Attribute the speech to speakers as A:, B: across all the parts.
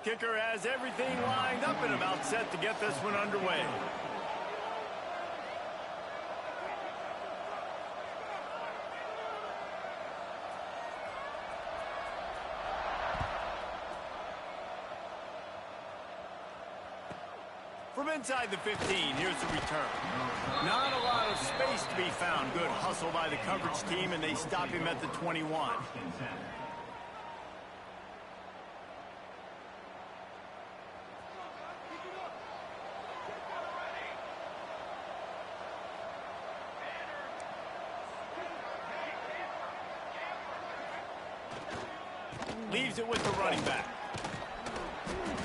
A: Kicker has everything lined up and about set to get this one underway. From inside the 15, here's the return. Not a lot of space to be found. Good hustle by the coverage team, and they stop him at the 21. Leaves it with the running back.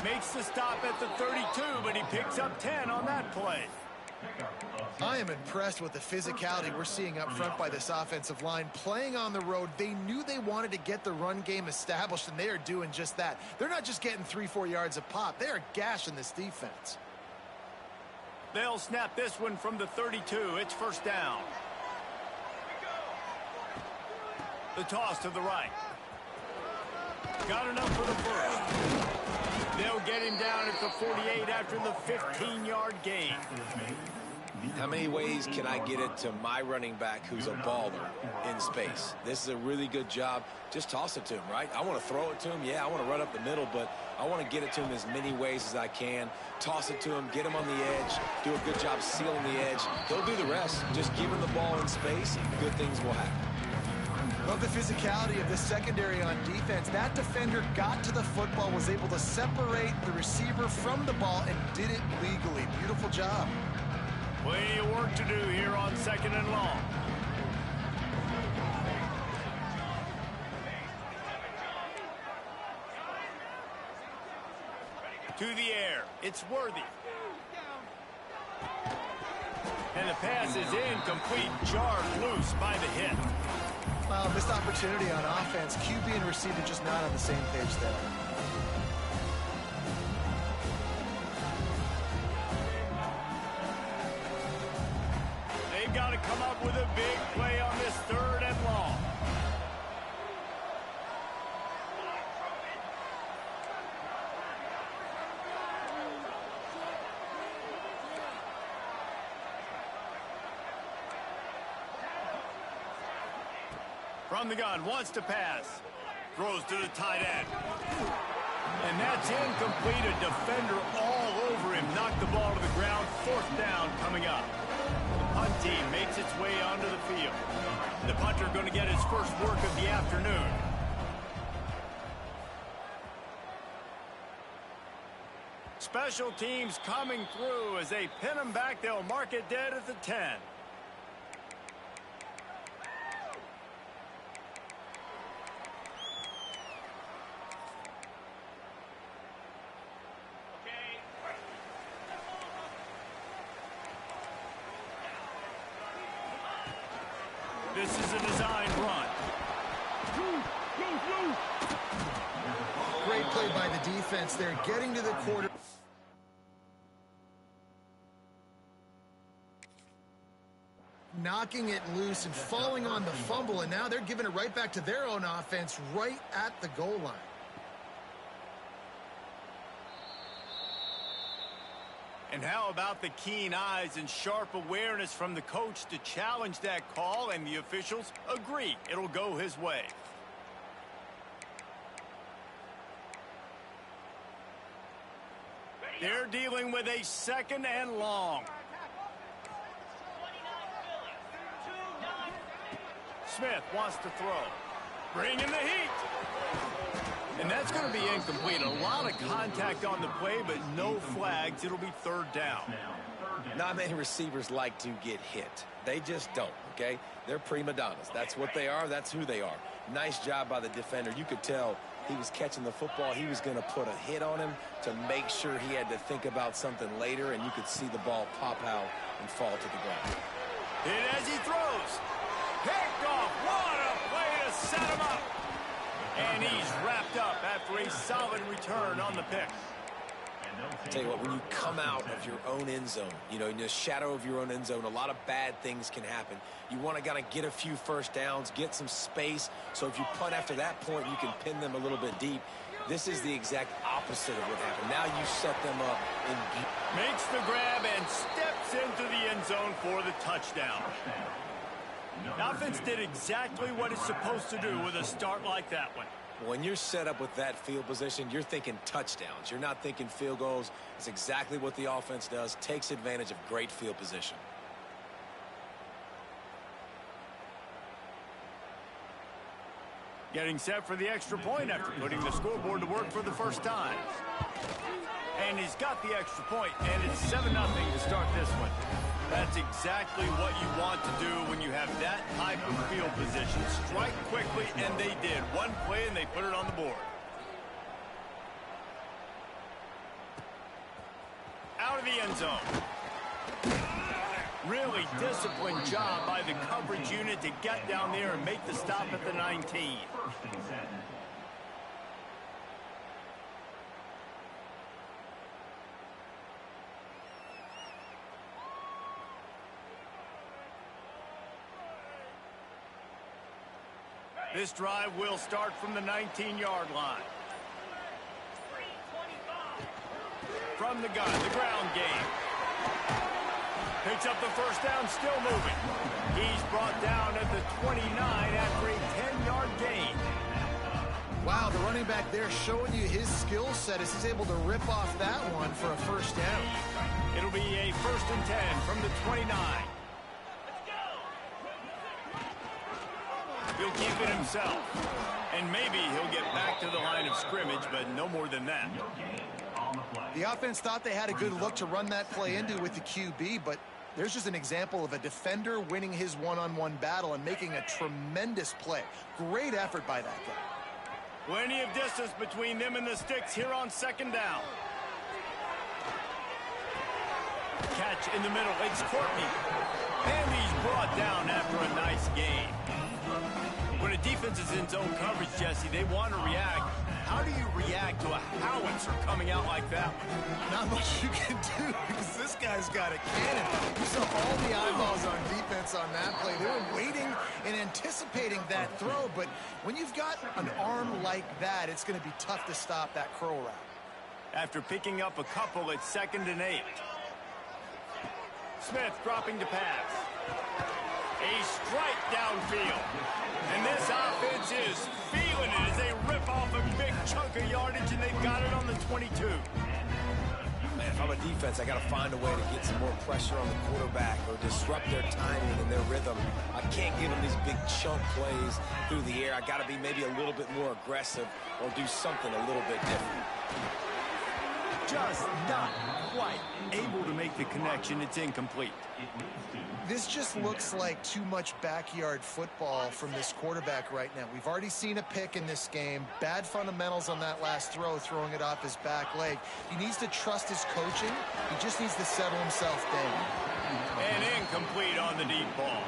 A: Makes the stop at the 32, but he picks up 10 on that play.
B: I am impressed with the physicality we're seeing up front by this offensive line. Playing on the road, they knew they wanted to get the run game established, and they are doing just that. They're not just getting 3-4 yards a pop. They are gashing this defense.
A: They'll snap this one from the 32. It's first down. The toss to the right. Got enough for the first. They'll get him down at the 48 after the 15-yard gain.
C: How many ways can I get it to my running back who's a baller in space? This is a really good job. Just toss it to him, right? I want to throw it to him. Yeah, I want to run up the middle, but I want to get it to him as many ways as I can. Toss it to him, get him on the edge, do a good job sealing the edge. He'll do the rest. Just give him the ball in space, good things will happen.
B: Love the physicality of the secondary on defense. That defender got to the football, was able to separate the receiver from the ball, and did it legally. Beautiful job.
A: Plenty of work to do here on 2nd and long. To the air. It's Worthy. And the pass is incomplete. Jarred loose by the hit.
B: Well, missed opportunity on offense. QB and receiver just not on the same page there.
A: They've got to come up with a big play on this 3rd and long. From the gun, wants to pass. Throws to the tight end. And that's incomplete. A defender all over him. Knocked the ball to the ground. 4th down coming up. The punt team makes its way onto the field. The punter going to get his first work of the afternoon. Special teams coming through. As they pin him back, they'll mark it dead at the 10. This is a designed run.
B: Great play by the defense there, getting to the quarter. Knocking it loose and falling on the fumble, and now they're giving it right back to their own offense right at the goal line.
A: And how about the keen eyes and sharp awareness from the coach to challenge that call, and the officials agree it'll go his way. They're dealing with a 2nd and long. Smith wants to throw. Bring in the heat. And that's going to be incomplete. A lot of contact on the play, but no flags. It'll be 3rd down.
C: Not many receivers like to get hit. They just don't, okay? They're prima donnas. That's what they are. That's who they are. Nice job by the defender. You could tell he was catching the football. He was going to put a hit on him to make sure he had to think about something later, and you could see the ball pop out and fall to the ground.
A: Hit as he throws. Picked off. What a play to set him up. And he's wrapped up after a solid return on the pick.
C: Tell you what, when you come out of your own end zone, you know, in the shadow of your own end zone, a lot of bad things can happen. You want to kind of get a few first downs, get some space, so if you punt after that point, you can pin them a little bit deep. This is the exact opposite of what happened. Now you set them up.
A: Makes the grab and steps into the end zone for the touchdown. The offense did exactly what it's supposed to do with a start like that one.
C: When you're set up with that field position, you're thinking touchdowns. You're not thinking field goals. It's exactly what the offense does. Takes advantage of great field position.
A: Getting set for the extra point after putting the scoreboard to work for the first time. And he's got the extra point, and it's 7-0 to start this one. That's exactly what you want to do when you have that type of field position. Strike quickly, and they did. One play, and they put it on the board. Out of the end zone. Really disciplined job by the coverage unit to get down there and make the stop at the 19. This drive will start from the 19-yard line. From the gun, the ground game. Picks up the first down, still moving. He's brought down at the 29 after a 10-yard gain.
B: Wow, the running back there showing you his skill set as he's able to rip off that one for a first down.
A: It'll be a 1st and 10 from the 29. He'll keep it himself. And maybe he'll get back to the line of scrimmage, but no more than that.
B: The offense thought they had a good look to run that play into with the QB, but there's just an example of a defender winning his one-on-one battle and making a tremendous play. Great effort by that guy.
A: Plenty of distance between them and the sticks here on 2nd down. Catch in the middle. It's Courtney. And he's brought down after a nice gain. When a defense is in zone coverage, Jesse, they want to react. How do you react to a howitzer coming out like that?
B: Not much you can do because this guy's got a cannon. You saw all the eyeballs on defense on that play. They were waiting and anticipating that throw, but when you've got an arm like that, it's going to be tough to stop that curl route.
A: After picking up a couple, it's 2nd and 8. Smith dropping to pass. A strike downfield. And this offense is feeling it as they rip off a big chunk of yardage, and they've got it on the 22.
C: Man, if I'm a defense, I got to find a way to get some more pressure on the quarterback or disrupt their timing and their rhythm. I can't give them these big chunk plays through the air. I got to be maybe a little bit more aggressive or do something a little bit different.
A: Just not quite able to make the connection. It's incomplete.
B: This just looks like too much backyard football from this quarterback right now. We've already seen a pick in this game. Bad fundamentals on that last throw, throwing it off his back leg. He needs to trust his coaching. He just needs to settle himself down.
A: And incomplete on the deep ball.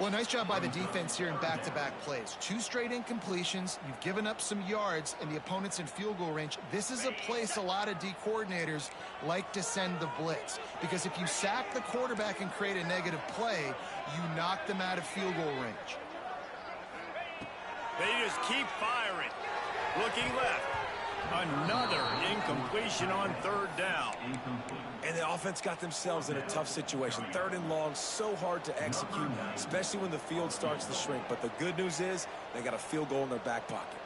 B: Well, nice job by the defense here in back-to-back plays. 2 straight incompletions. You've given up some yards, and the opponent's in field goal range. This is a place a lot of D coordinators like to send the blitz, because if you sack the quarterback and create a negative play, you knock them out of field goal range.
A: They just keep firing. Looking left. Another incompletion on 3rd down.
C: And the offense got themselves in a tough situation. 3rd and long, so hard to execute, especially when the field starts to shrink. But the good news is they got a field goal in their back pocket.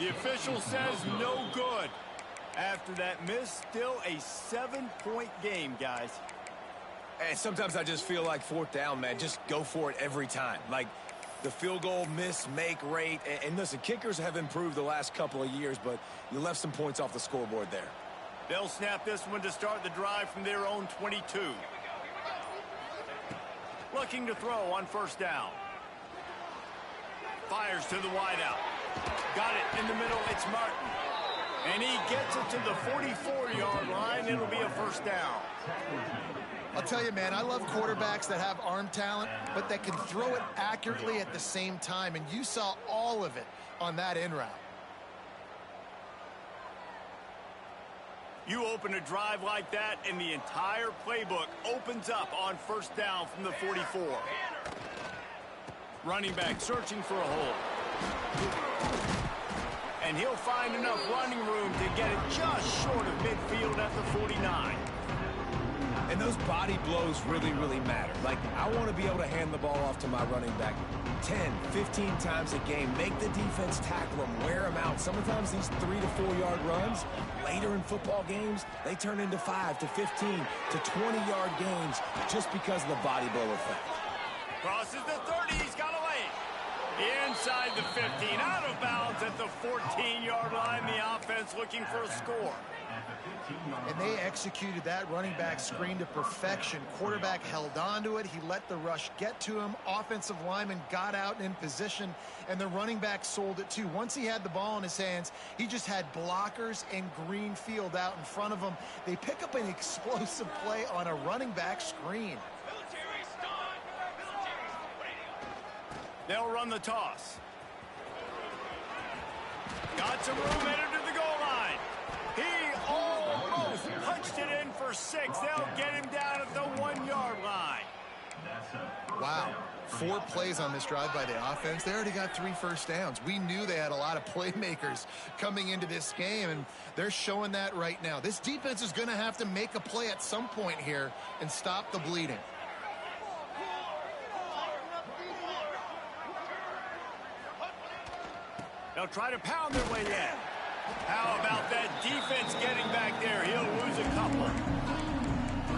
A: The official says no good. After that miss, still a 7-point game, guys.
C: And sometimes I just feel like 4th down, man. Just go for it every time. Like the field goal miss, make rate. And listen, kickers have improved the last couple of years, but you left some points off the scoreboard there.
A: They'll snap this one to start the drive from their own 22. Looking to throw on 1st down. Fires to the wideout. Got it in the middle. It's Martin. And he gets it to the 44-yard line. It'll be a 1st down.
B: I'll tell you, man, I love quarterbacks that have arm talent, but that can throw it accurately at the same time, and you saw all of it on that in route.
A: You open a drive like that, and the entire playbook opens up on first down from the 44. Running back searching for a hole. And he'll find enough running room to get it just short of midfield at the 49.
C: And those body blows really, really matter. Like, I want to be able to hand the ball off to my running back 10, 15 times a game. Make the defense tackle them, wear them out. Sometimes these 3 to 4 yard runs, later in football games, they turn into 5 to 15 to 20-yard games just because of the body blow effect.
A: Crosses the 30, he's got away. Inside the 15, out of bounds at the 14-yard line. The offense looking for a score.
B: And they executed that running back screen to perfection. Quarterback held on to it. He let the rush get to him. Offensive lineman got out and in position, and the running back sold it too. Once he had the ball in his hands, he just had blockers and green field out in front of him. They pick up an explosive play on a running back screen.
A: They'll run the toss. Got some room headed to the goal line. He almost punched it in for 6. They'll get him down at the 1-yard line.
B: Wow. 4 plays on this drive by the offense. They already got 3 first downs. We knew they had a lot of playmakers coming into this game, and they're showing that right now. This defense is going to have to make a play at some point here and stop the bleeding.
A: They'll try to pound their way in. How about that defense getting back there? He'll lose a couple.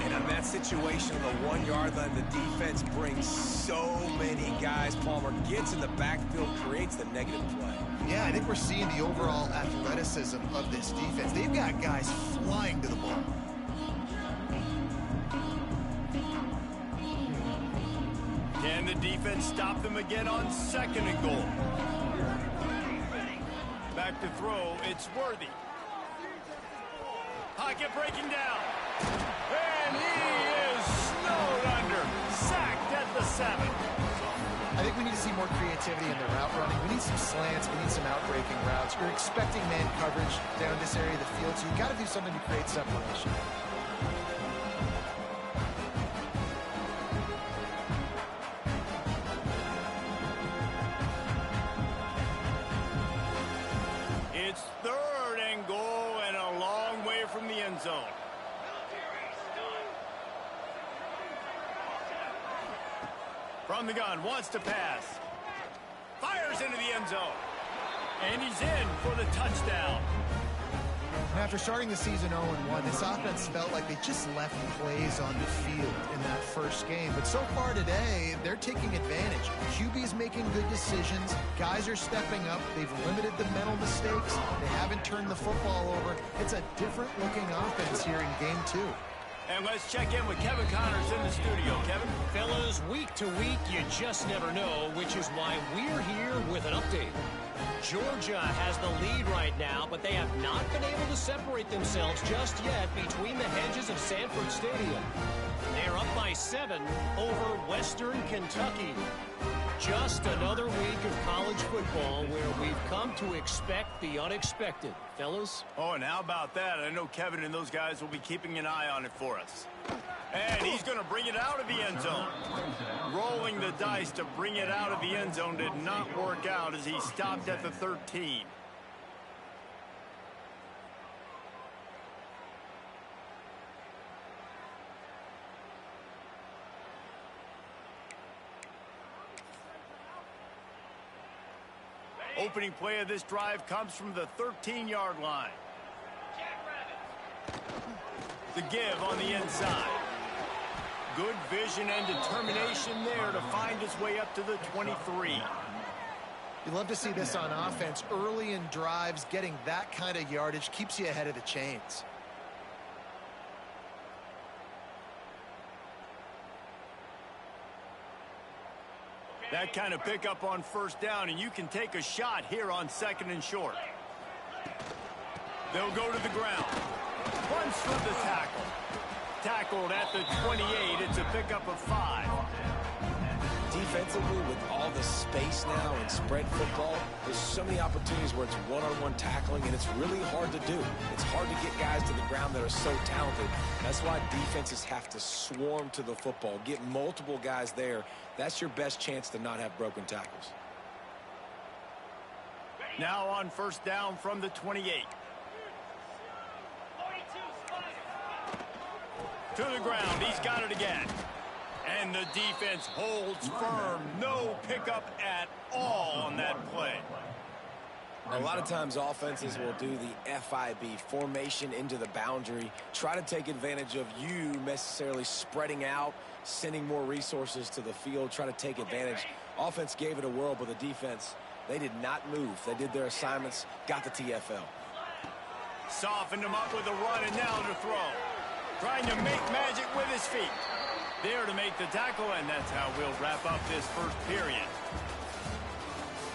C: And in that situation, on the 1-yard line, the defense brings so many guys. Palmer gets in the backfield, creates the negative play.
B: Yeah, I think we're seeing the overall athleticism of this defense. They've got guys flying to the ball.
A: Can the defense stop them again on 2nd and goal? Back to throw, it's Worthy. Pocket breaking down. And he is snowed under. Sacked at the 7.
B: I think we need to see more creativity in the route running. We need some slants. We need some out-breaking routes. You're expecting man coverage down this area of the field, so you've got to do something to create separation.
A: It's 3rd and goal and a long way from the end zone. From the gun, wants to pass. Fires into the end zone. And he's in for the touchdown.
B: After starting the season 0-1, this offense felt like they just left plays on the field in that first game. But so far today, they're taking advantage. QB's making good decisions. Guys are stepping up. They've limited the mental mistakes. They haven't turned the football over. It's a different-looking offense here in Game 2.
A: And let's check in with Kevin Connors in the studio. Kevin?
D: Fellas, week to week, you just never know, which is why we're here with an update. Georgia has the lead right now, but they have not been able to separate themselves just yet between the hedges of Sanford Stadium. They're up by 7 over Western Kentucky. Just another week of college football where we've come to expect the unexpected. Fellas?
A: Oh, and how about that? I know Kevin and those guys will be keeping an eye on it for us. And he's going to bring it out of the end zone. Rolling the dice to bring it out of the end zone did not work out as he stopped at the 13. Opening play of this drive comes from the 13-yard line. The give on the inside. Good vision and determination there to find his way up to the 23.
B: You love to see this on offense. Early in drives, getting that kind of yardage keeps you ahead of the chains.
A: That kind of pickup on first down, and you can take a shot here on 2nd and short. They'll go to the ground. Runs through the tackle. tackled at the 28. It's a pickup of 5.
C: Defensively, with all the space now and spread football, there's so many opportunities where it's one-on-one tackling, and it's really hard to do. It's hard to get guys to the ground that are so talented. That's why defenses have to swarm to the football, get multiple guys there. That's your best chance to not have broken tackles.
A: Now on first down from the 28. To the ground, he's got it again. And the defense holds firm. No pickup at all on that play.
C: A lot of times offenses will do the FIB, formation into the boundary, try to take advantage of you necessarily spreading out, sending more resources to the field, try to take advantage. Offense gave it a whirl, but the defense, they did not move. They did their assignments, got the TFL.
A: Softened him up with a run, and now to throw. Trying to make magic with his feet. There to make the tackle, and that's how we'll wrap up this first period.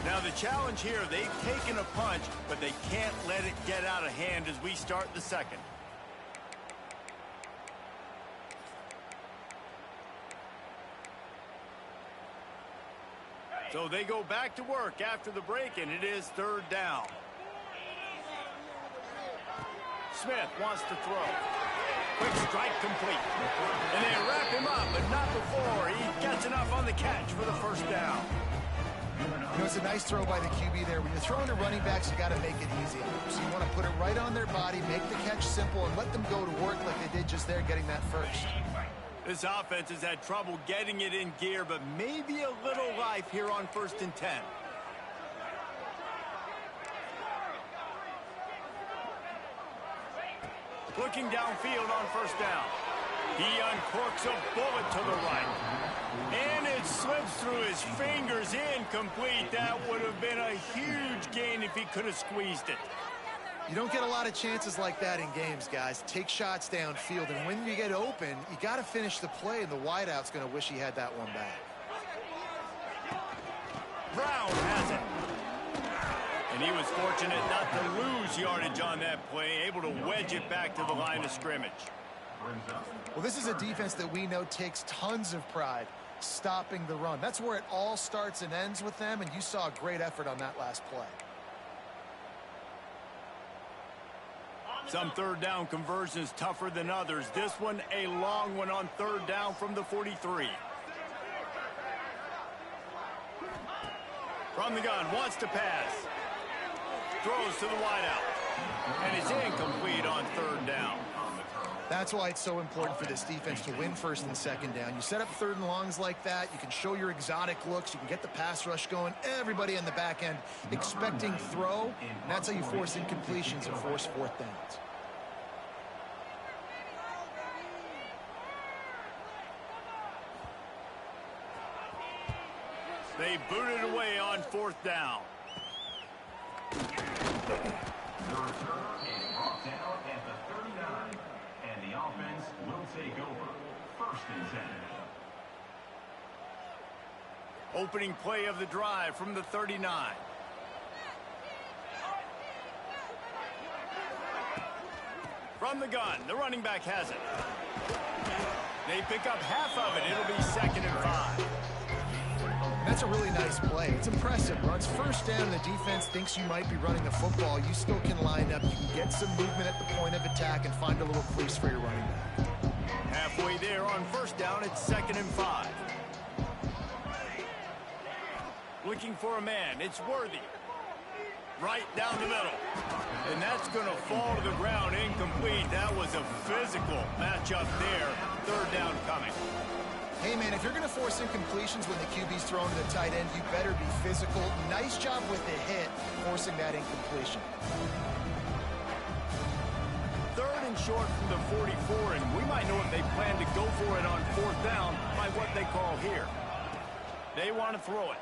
A: Now the challenge here, they've taken a punch, but they can't let it get out of hand as we start the second. So they go back to work after the break, and it is third down. Smith wants to throw. Quick strike complete. And they wrap him up, but not before he gets enough on the catch for the first down.
B: You know, it's a nice throw by the QB there. When you're throwing to running backs, you got to make it easy. So you want to put it right on their body, make the catch simple, and let them go to work like they did just there, getting that first.
A: This offense has had trouble getting it in gear, but maybe a little life here on 1st and 10. Looking downfield on first down. He uncorks a bullet to the right. And it slips through his fingers, incomplete. That would have been a huge gain if he could have squeezed it.
B: You don't get a lot of chances like that in games, guys. Take shots downfield, and when you get open, you got to finish the play, and the wideout's going to wish he had that one back.
A: Brown has it. And he was fortunate not to lose yardage on that play, able to wedge it back to the line of scrimmage.
B: Well, this is a defense that we know takes tons of pride stopping the run. That's where it all starts and ends with them, and you saw a great effort on that last play.
A: Some third down conversions tougher than others. This one a long one on third down from the 43. From the gun, wants to pass. Throws to the wideout. And it's incomplete on third down.
B: That's why it's so important for this defense to win first and second down. You set up third and longs like that, you can show your exotic looks, you can get the pass rush going, everybody in the back end expecting throw, and that's how you force incompletions and force fourth downs.
A: They boot it away on fourth down.
E: The return is brought down at the 39, and the offense will take over 1st and 10.
A: Opening play of the drive from the 39. From the gun, the running back has it. They pick up half of it. It'll be 2nd and 5.
B: That's a really nice play. It's impressive. When it's first down, the defense thinks you might be running the football. You still can line up. You can get some movement at the point of attack and find a little crease for your running back.
A: Halfway there on first down, it's 2nd and 5. Looking for a man. It's Worthy. Right down the middle. And that's going to fall to the ground incomplete. That was a physical matchup there. Third down coming.
B: Hey, man, if you're going to force incompletions when the QB's thrown to the tight end, you better be physical. Nice job with the hit, forcing that incompletion.
A: 3rd and short from the 44, and we might know if they plan to go for it on fourth down by what they call here. They want to throw it.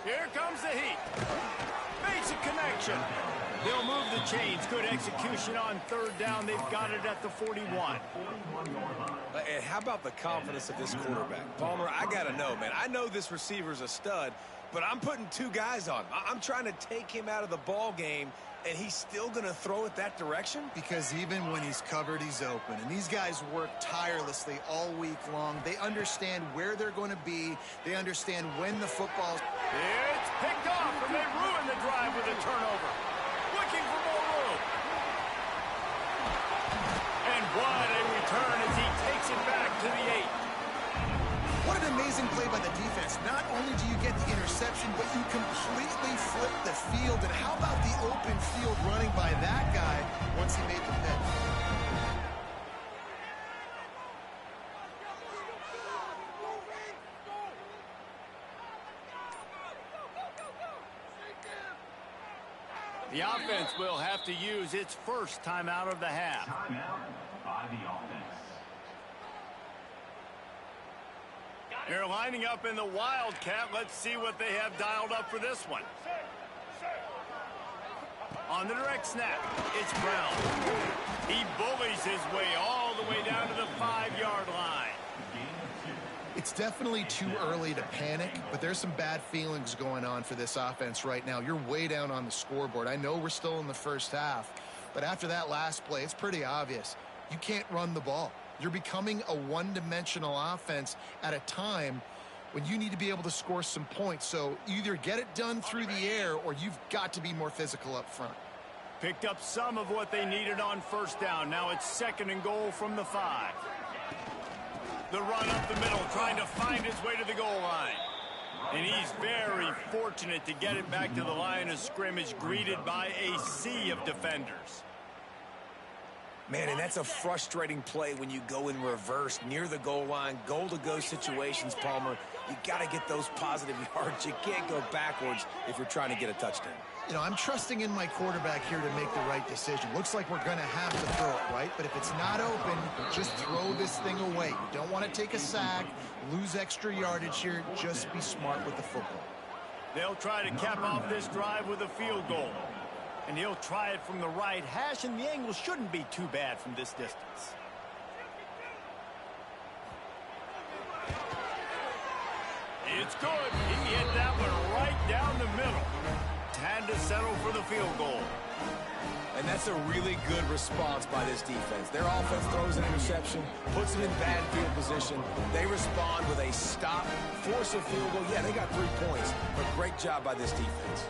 A: Here comes the heat. Makes a connection. They'll move the chains. Good execution on third down. They've got it at the 41.
C: And how about the confidence of this quarterback? Palmer, I got to know, man. I know this receiver's a stud, but I'm putting two guys on him. I'm trying to take him out of the ball game, and he's still going to throw it that direction?
B: Because even when he's covered, he's open. And these guys work tirelessly all week long. They understand where they're going to be. They understand when the football's...
A: It's picked off, and they ruin the drive with a turnover. Looking for more room. And what a return as he takes it back to the 8.
B: What an amazing play by the defense. Not only do you get the interception, but you completely flip the field. And how about the open field running by that guy once he made the pitch?
A: The offense will have to use its first timeout of the half.
E: Timeout by the offense.
A: They're lining up in the Wildcat. Let's see what they have dialed up for this one. On the direct snap, it's Brown. He bullies his way all the way down to the 5-yard line.
B: It's definitely too early to panic, but there's some bad feelings going on for this offense right now. You're way down on the scoreboard. I know we're still in the first half, but after that last play, it's pretty obvious. You can't run the ball. You're becoming a one-dimensional offense at a time when you need to be able to score some points. So either get it done through the air or you've got to be more physical up front.
A: Picked up some of what they needed on first down. Now it's 2nd and goal from the 5. The run up the middle, trying to find his way to the goal line. And he's very fortunate to get it back to the line of scrimmage, greeted by a sea of defenders.
C: Man, and that's a frustrating play when you go in reverse near the goal line, goal-to-go situations, Palmer. You got to get those positive yards. You can't go backwards if you're trying to get a touchdown.
B: You know, I'm trusting in my quarterback here to make the right decision. Looks like we're going to have to throw it, right? But if it's not open, just throw this thing away. You don't want to take a sack, lose extra yardage here. Just be smart with the football.
A: They'll try to cap off this drive with a field goal. And he'll try it from the right hash, and the angle shouldn't be too bad from this distance. It's good. He hit that one right down the middle. Time to settle for the field goal.
C: And that's a really good response by this defense. Their offense throws an interception, puts them in bad field position. They respond with a stop, force a field goal. Yeah, they got 3 points, but great job by this defense.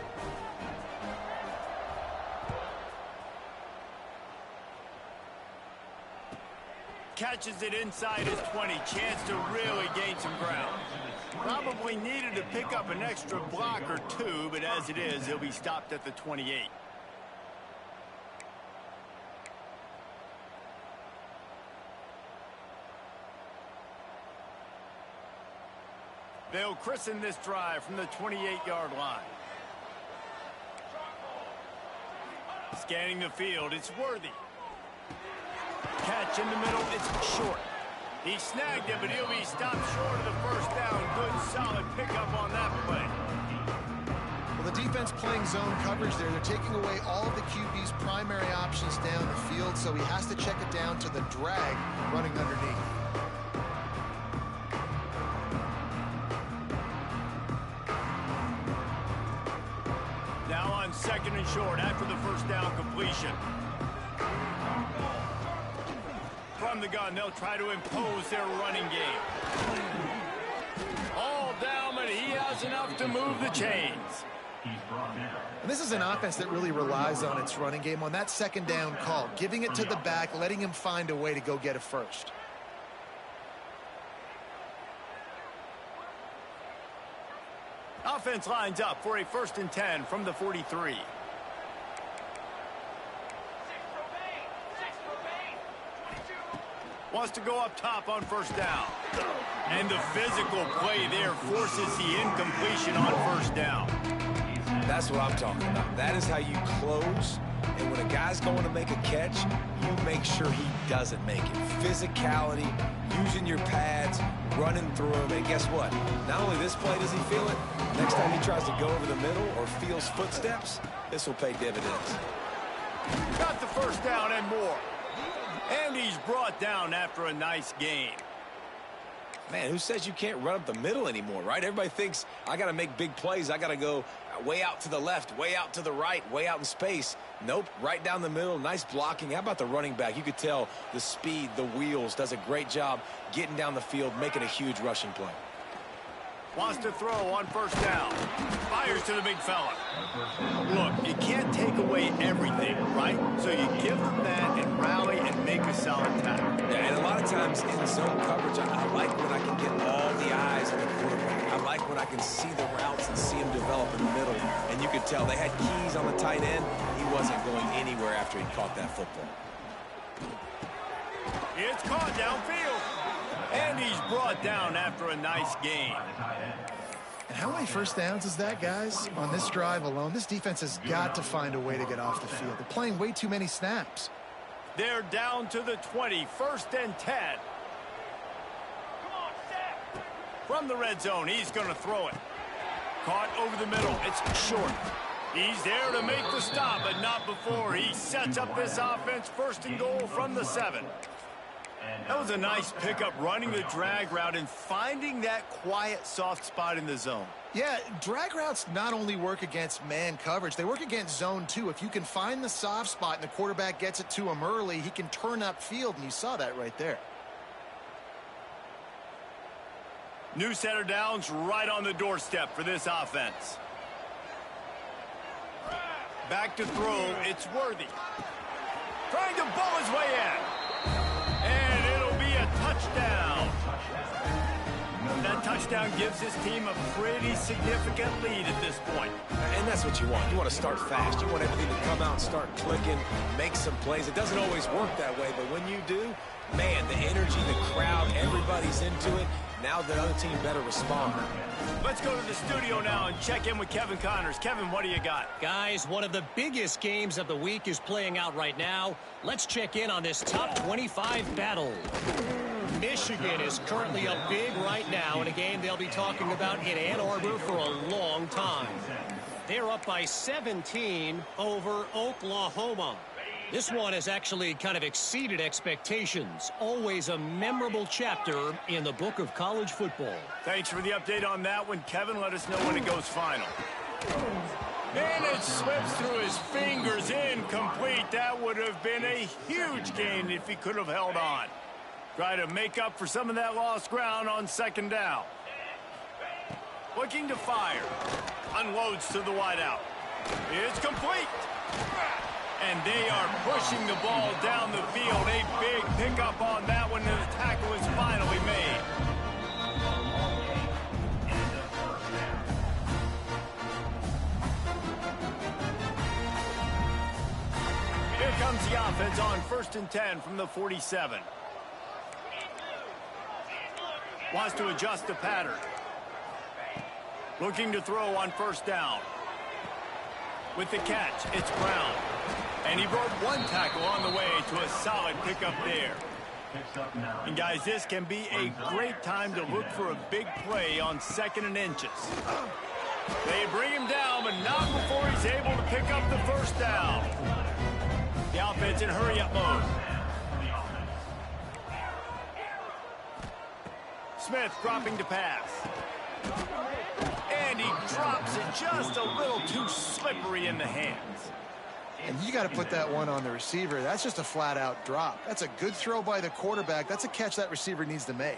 A: Catches it inside his 20. Chance to really gain some ground. Probably needed to pick up an extra block or 2, but as it is, he'll be stopped at the 28. They'll christen this drive from the 28-yard line. Scanning the field, it's Worthy. Catch in the middle, it's short. He snagged it, but he'll be stopped short of the first down. Good, solid pickup on that play.
B: Well, the defense playing zone coverage there. They're taking away all of the QB's primary options down the field, so he has to check it down to the drag running underneath.
A: Now on 2nd and short after the first down completion. From the gun, they'll try to impose their running game. All down, but he has enough to move the chains.
B: And this is an offense that really relies on its running game on that 2nd down call, giving it to the back, letting him find a way to go get a first.
A: Offense lines up for a 1st and 10 from the 43. Wants to go up top on first down. And the physical play there forces the incompletion on first down.
C: That's what I'm talking about. That is how you close. And when a guy's going to make a catch, you make sure he doesn't make it. Physicality, using your pads, running through them. And guess what? Not only this play does he feel it, next time he tries to go over the middle or feels footsteps, this will pay dividends.
A: Got the first down and more. And he's brought down after a nice gain.
C: Man, who says you can't run up the middle anymore, right? Everybody thinks I got to make big plays. I got to go way out to the left, way out to the right, way out in space. Nope, right down the middle, nice blocking. How about the running back? You could tell the speed, the wheels, does a great job getting down the field, making a huge rushing play.
A: Wants to throw on first down. Fires to the big fella. Look, you can't take away everything, right? So you give them that and rally and make a solid tackle.
C: Yeah, and a lot of times in zone coverage, I like when I can get all the eyes on the quarterback. I like when I can see the routes and see him develop in the middle. And you could tell they had keys on the tight end. He wasn't going anywhere after he caught that football.
A: It's caught downfield. And he's brought down after a nice gain.
B: And how many first downs is that, guys? On this drive alone, this defense has got to find a way to get off the field. They're playing way too many snaps.
A: They're down to the 20, 1st and 10. From the red zone, he's going to throw it. Caught over the middle. It's short. He's there to make the stop, but not before he sets up this offense. 1st and goal from the 7. That was a nice pickup, running the drag route and finding that quiet, soft spot in the zone.
B: Yeah, drag routes not only work against man coverage, they work against zone too. If you can find the soft spot and the quarterback gets it to him early, he can turn upfield, and you saw that right there.
A: New set of downs right on the doorstep for this offense. Back to throw, it's Worthy. Trying to ball his way in. And it'll be a touchdown. That touchdown gives his team a pretty significant lead at this point.
C: And that's what you want. You want to start fast. You want everything to come out and start clicking, make some plays. It doesn't always work that way, but when you do, man, the energy, the crowd, everybody's into it. Now the other team better respond.
A: Let's go to the studio now and check in with Kevin Connors. Kevin, what do you got?
D: Guys, one of the biggest games of the week is playing out right now. Let's check in on this top 25 battle. Michigan is currently up big right now in a game they'll be talking about in Ann Arbor for a long time. They're up by 17 over Oklahoma. This one has actually kind of exceeded expectations. Always a memorable chapter in the book of college football.
A: Thanks for the update on that one, Kevin. Let us know when it goes final. And it slips through his fingers, incomplete. That would have been a huge gain if he could have held on. Try to make up for some of that lost ground on 2nd down. Looking to fire. Unloads to the wideout. It's complete. And they are pushing the ball down the field. A big pickup on that one, and the tackle is finally made. Here comes the offense on 1st and 10 from the 47. Wants to adjust the pattern. Looking to throw on 1st down. With the catch, it's Brown. And he broke one tackle on the way to a solid pickup there. And guys, this can be a great time to look for a big play on 2nd and inches. They bring him down, but not before he's able to pick up the 1st down. The offense in hurry-up mode. Smith dropping to pass. And he drops it just a little too slippery in the hands.
B: And you got to put that one on the receiver. That's just a flat-out drop. That's a good throw by the quarterback. That's a catch that receiver needs to make.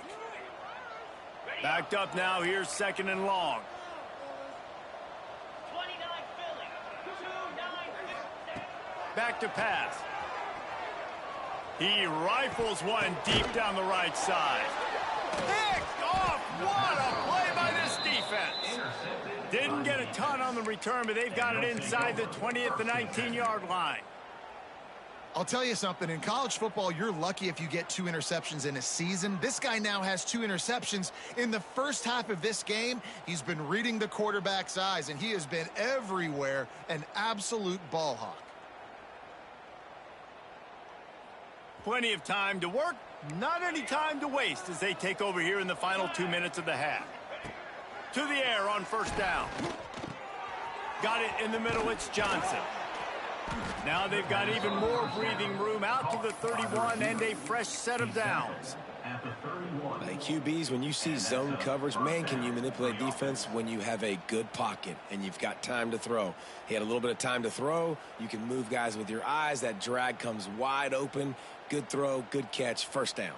A: Backed up now. Here's 2nd and long. Back to pass. He rifles one deep down the right side. Picked off. What a play by this defense. Didn't get a ton on the return, but they've got it inside the 20 at the 19-yard line.
B: I'll tell you something. In college football, you're lucky if you get 2 interceptions in a season. This guy now has 2 interceptions. In the first half of this game, he's been reading the quarterback's eyes, and he has been everywhere, an absolute ball hawk.
A: Plenty of time to work, not any time to waste as they take over here in the final 2 minutes of the half. To the air on 1st down. Got it in the middle, it's Johnson. Now they've got even more breathing room out to the 31 and a fresh set of downs.
E: at the 31.
C: Hey, QBs, when you see zone coverage, man, can you manipulate defense when you have a good pocket and you've got time to throw. He had a little bit of time to throw. You can move guys with your eyes. That drag comes wide open. Good throw, good catch, first down.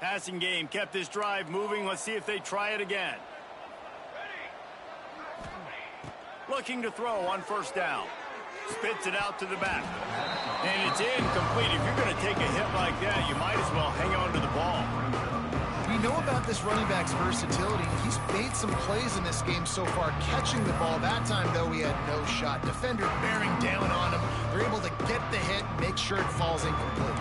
A: Passing game kept this drive moving. Let's see if they try it again. Looking to throw on first down. Spits it out to the back. And it's incomplete. If you're going to take a hit like that, you might as well hang on to the ball.
B: We know about this running back's versatility. He's made some plays in this game so far, catching the ball. That time, though, he had no shot. Defender bearing down on him. They're able to get the hit, make sure it falls incomplete.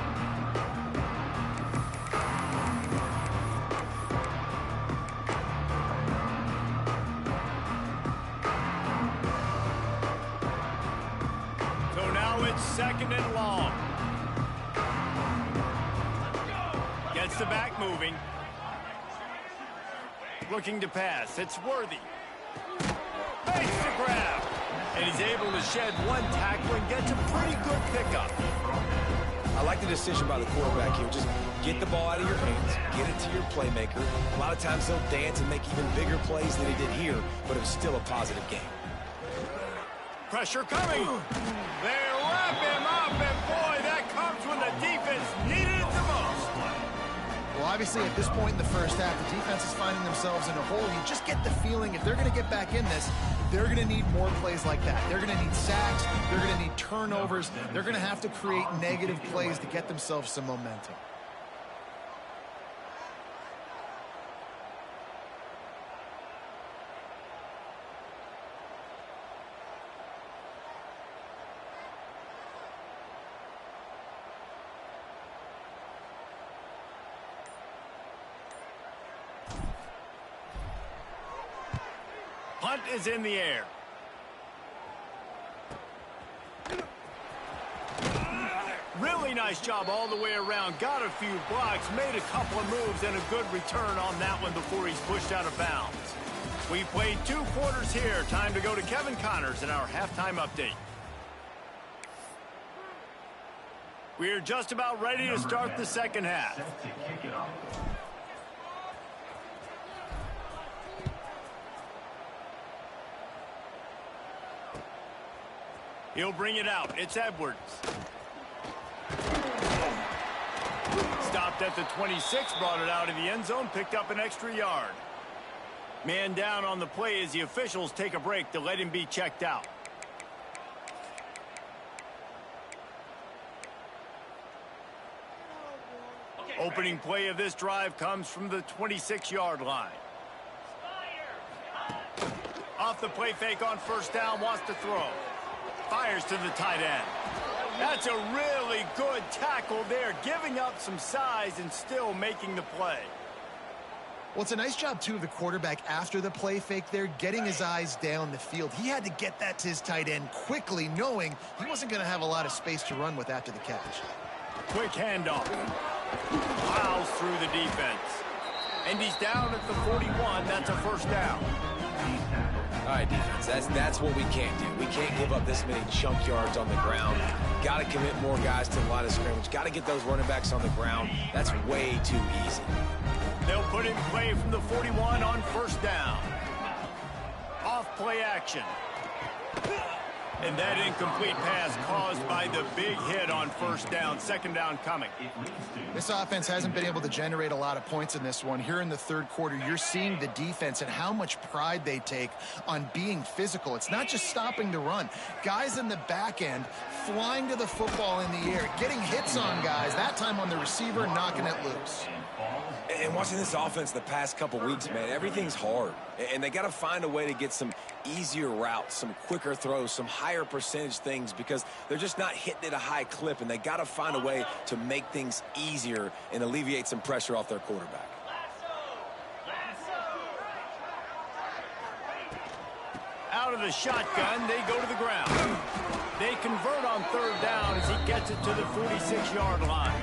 A: Second and long. Gets the back moving. Looking to pass. It's Worthy. Makes the grab. And he's able to shed one tackle and gets a pretty good pickup.
C: I like the decision by the quarterback here. Just get the ball out of your hands. Get it to your playmaker. A lot of times they'll dance and make even bigger plays than he did here, but it was still a positive game.
A: Pressure coming. They wrap him up, and boy, that comes when the defense needed it the most.
B: Well, obviously, at this point in the first half, the defense is finding themselves in a hole. You just get the feeling if they're going to get back in this, they're going to need more plays like that. They're going to need sacks. They're going to need turnovers. They're going to have to create negative plays to get themselves some momentum.
A: Punt is in the air. Really nice job all the way around. Got a few blocks, made a couple of moves, and a good return on that one before he's pushed out of bounds. We played 2 quarters here. Time to go to Kevin Connors in our halftime update. We are just about ready to start the second half.
E: Set to kick it off.
A: He'll bring it out. It's Edwards. Stopped at the 26, brought it out of the end zone, picked up an extra yard. Man down on the play as the officials take a break to let him be checked out. Opening play of this drive comes from the 26-yard line. Off the play fake on first down, wants to throw. Fires to the tight end. That's a really good tackle there, giving up some size and still making the play.
B: Well, it's a nice job, too, of the quarterback after the play fake there, getting his eyes down the field. He had to get that to his tight end quickly, knowing he wasn't going to have a lot of space to run with after the catch.
A: Quick handoff. Plows through the defense. And he's down at the 41. That's a first down.
C: All right, defense, that's what we can't do. We can't give up this many chunk yards on the ground. Got to commit more guys to the line of scrimmage. Got to get those running backs on the ground. That's way too easy.
A: They'll put in play from the 41 on first down. Off play action. And that incomplete pass caused by the big hit on first down. Second down coming.
B: This offense hasn't been able to generate a lot of points in this one. Here in the third quarter, you're seeing the defense and how much pride they take on being physical. It's not just stopping the run. Guys in the back end flying to the football in the air, getting hits on guys, that time on the receiver, knocking it loose.
C: And watching this offense the past couple weeks, man, everything's hard. And they got to find a way to get some easier routes, some quicker throws, some higher percentage things because they're just not hitting at a high clip. And they got to find a way to make things easier and alleviate some pressure off their quarterback.
A: Out of the shotgun, they go to the ground. They convert on third down as he gets it to the 46-yard line.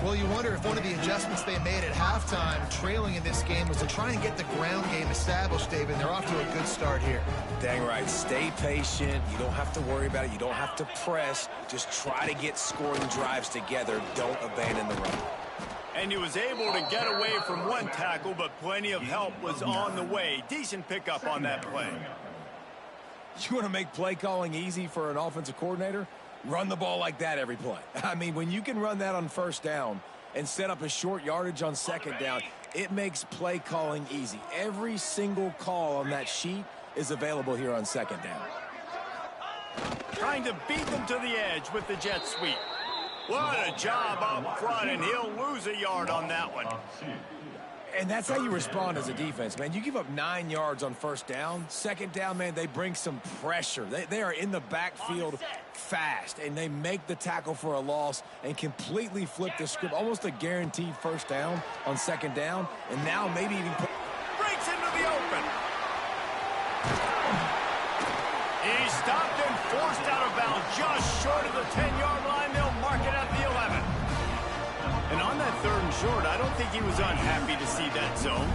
B: Well, you wonder if one of the adjustments they made at halftime, trailing in this game, was to try and get the ground game established, David. They're off to a good start here.
C: Dang right. Stay patient. You don't have to worry about it. You don't have to press. Just try to get scoring drives together. Don't abandon the run.
A: And he was able to get away from one tackle, but plenty of help was on the way. Decent pickup on that play.
C: You want to make play calling easy for an offensive coordinator? Run the ball like that every play. I mean, when you can run that on first down and set up a short yardage on second down, it makes play calling easy. Every single call on that sheet is available here on second down.
A: Trying to beat them to the edge with the jet sweep. What a job up front, and he'll lose a yard on that one.
C: And that's how you respond as a defense, man. You give up 9 yards on first down. Second down, man, they bring some pressure. They are in the backfield fast, and they make the tackle for a loss and completely flip the script. Almost a guaranteed first down on second down, and now maybe even
A: breaks into the open. He's stopped and forced out of bounds just short of the 10-yard line. They'll mark it at the 11. And on that 3rd and short, I don't think he was unhappy to see that zone.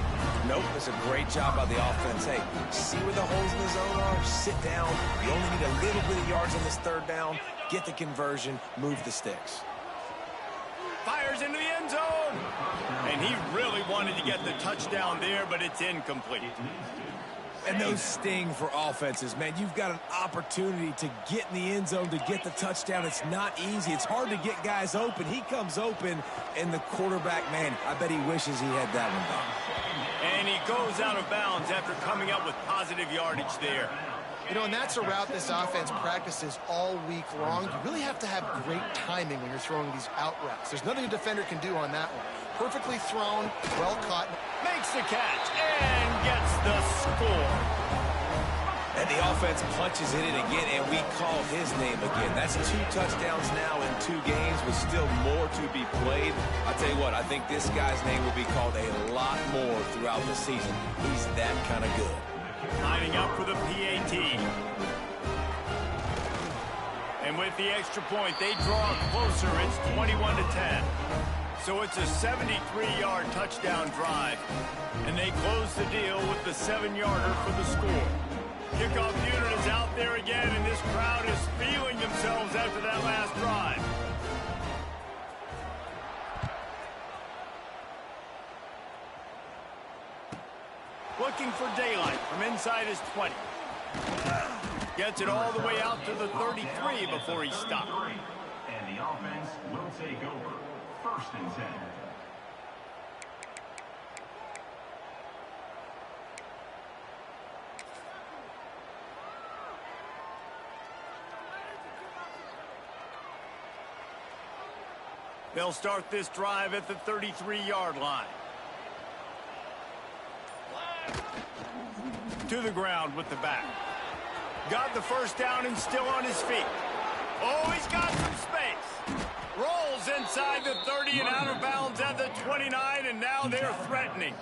C: Nope, it's a great job by the offense. Hey, see where the holes in the zone are? Sit down. You only need a little bit of yards on this 3rd down. Get the conversion. Move the sticks.
A: Fires into the end zone. And he really wanted to get the touchdown there, but it's incomplete.
C: And those sting for offenses, man. You've got an opportunity to get in the end zone, to get the touchdown. It's not easy. It's hard to get guys open. He comes open, and the quarterback, man, I bet he wishes he had that one done.
A: And he goes out of bounds after coming up with positive yardage there.
B: You know, and that's a route this offense practices all week long. You really have to have great timing when you're throwing these out routes. There's nothing a defender can do on that one. Perfectly thrown, well caught.
A: Makes the catch and gets the score.
C: And the offense punches it in again, and we call his name again. That's 2 touchdowns now in 2 games with still more to be played. I'll tell you what, I think this guy's name will be called a lot more throughout the season. He's that kind of good.
A: Lining up for the PAT. And with the extra point, they draw closer. It's 21-10. So it's a 73-yard touchdown drive. And they close the deal with the 7-yarder for the score. Kickoff unit is out there again, and this crowd is feeling themselves after that last drive. Looking for daylight from inside his 20. Gets it all the way out to the 33 before he stopped.
E: And the offense will take over. 1st and 10.
A: They'll start this drive at the 33-yard line. To the ground with the back. Got the first down and still on his feet. Oh, he's got some space. Rolls inside the 30 and out of bounds at the 29, and now they're threatening.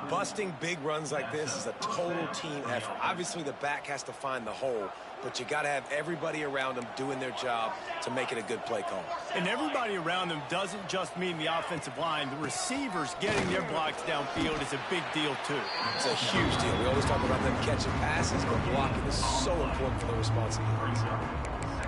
C: Busting big runs like this is a total team effort. Obviously, the back has to find the hole, but you got to have everybody around them doing their job to make it a good play call.
A: And everybody around them doesn't just mean the offensive line. The receivers getting their blocks downfield is a big deal, too.
C: It's a huge deal. We always talk about them catching passes, but blocking is so important for the responsibilities.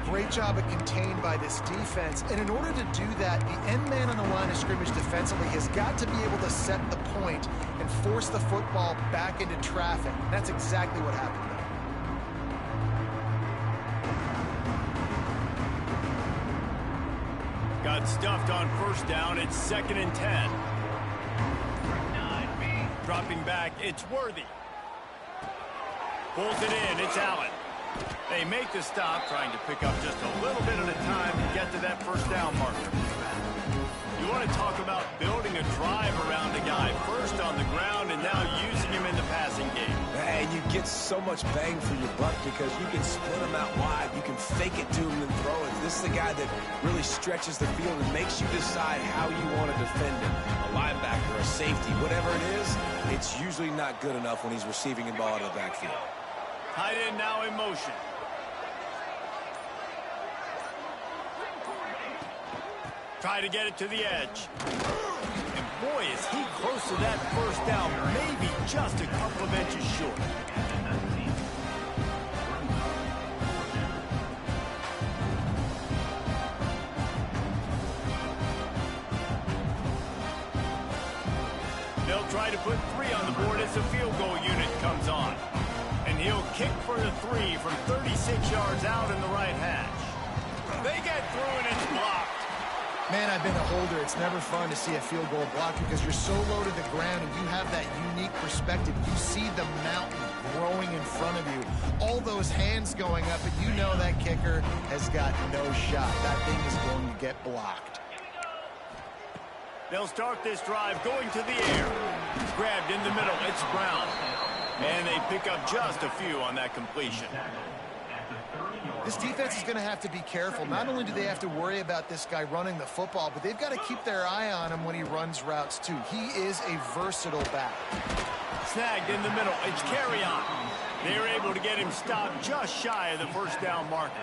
B: Great job of contained by this defense. And in order to do that, the end man on the line of scrimmage defensively has got to be able to set the point and force the football back into traffic. And that's exactly what happened there.
A: Got stuffed on first down. It's 2nd and 10. Dropping back, it's Worthy. Pulls it in, it's Allen. They make the stop, trying to pick up just a little bit at a time to get to that first down marker. You want to talk about building a drive around a guy first on the ground and now using him in the passing game.
C: And you get so much bang for your buck because you can split him out wide. You can fake it to him and throw it. This is the guy that really stretches the field and makes you decide how you want to defend him. A linebacker, a safety, whatever it is, it's usually not good enough when he's receiving the ball out of the backfield.
A: Tight end now in motion. Try to get it to the edge. And boy, is he close to that first down, maybe just a couple of inches short. They'll try to put 3 on the board as the field goal unit comes on. And he'll kick for the 3 from 36 yards out in the right hash. They get through and it's blocked.
B: Man, I've been a holder. It's never fun to see a field goal blocked because you're so low to the ground and you have that unique perspective. You see the mountain growing in front of you. All those hands going up, and you know that kicker has got no shot. That thing is going to get blocked.
A: They'll start this drive going to the air. Grabbed in the middle. It's Brown. And they pick up just a few on that completion.
B: This defense is going to have to be careful. Not only do they have to worry about this guy running the football, but they've got to keep their eye on him when he runs routes too. He is a versatile back.
A: Snagged in the middle. It's carry on. They're able to get him stopped just shy of the first down marker.